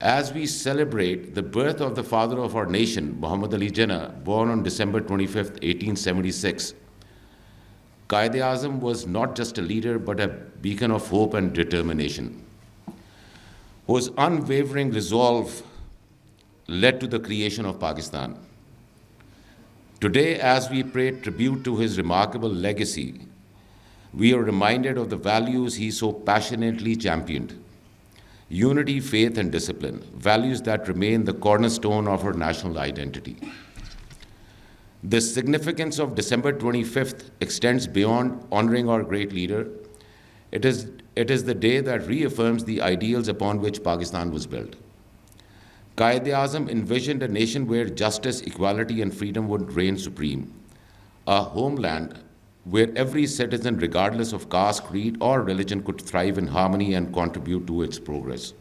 As we celebrate the birth of the father of our nation, Muhammad Jinnah, born on December 25th, 1876, Quid was not just a leader but a beacon of hope and determination, whose unwavering resolve led to the creation of Pakistan. Today, as we pay tribute to his remarkable legacy, we are reminded of the values he so passionately championed: unity, faith, and discipline, values that remain the cornerstone of our national identity. The significance of December 25th extends beyond honoring our great leader. It is the day that reaffirms the ideals upon which Pakistan was built. Quid envisioned a nation where justice, equality, and freedom would reign supreme, a homeland where every citizen, regardless of caste, creed, or religion, could thrive in harmony and contribute to its progress.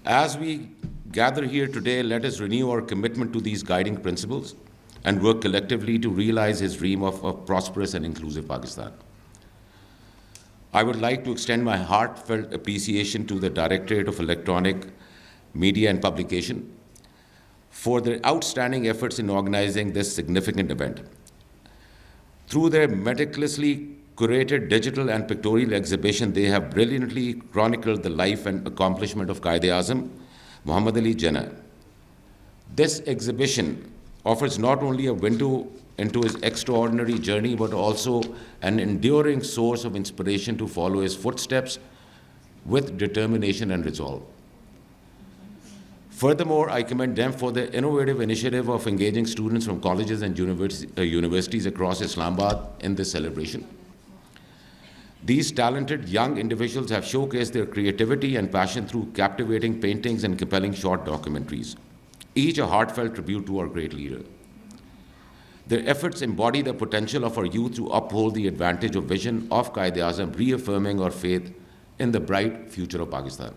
As we gather here today, let us renew our commitment to these guiding principles and work collectively to realize his dream of a prosperous and inclusive Pakistan. I would like to extend my heartfelt appreciation to the Directorate of Electronic, Media and Publication for their outstanding efforts in organizing this significant event. Through their meticulously curated digital and pictorial exhibition, they have brilliantly chronicled the life and accomplishment of Quid-e-Azam, Muhammad Jinnah. This exhibition offers not only a window into his extraordinary journey, but also an enduring source of inspiration to follow his footsteps with determination and resolve. Furthermore, I commend them for their innovative initiative of engaging students from colleges and universities across Islamabad in this celebration. These talented young individuals have showcased their creativity and passion through captivating paintings and compelling short documentaries, each a heartfelt tribute to our great leader. Their efforts embody the potential of our youth to uphold the advantage of vision of Quid-e-Azam, reaffirming our faith in the bright future of Pakistan.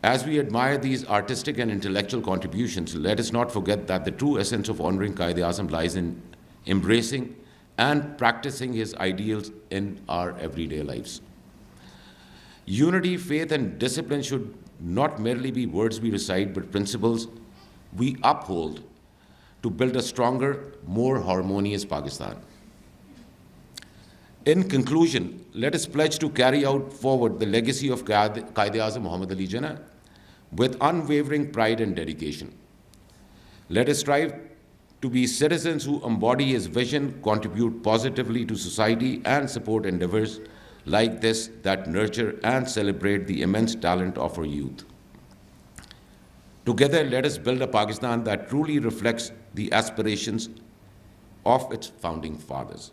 As we admire these artistic and intellectual contributions, let us not forget that the true essence of honoring Quid-e-Azam lies in embracing and practicing his ideals in our everyday lives. Unity, faith, and discipline should not merely be words we recite, but principles we uphold to build a stronger, more harmonious Pakistan. In conclusion, let us pledge to carry out forward the legacy of Quid-e-Azam Muhammad Jinnah with unwavering pride and dedication. Let us strive to be citizens who embody his vision, contribute positively to society, and support endeavors like this that nurture and celebrate the immense talent of our youth. Together, let us build a Pakistan that truly reflects the aspirations of its founding fathers.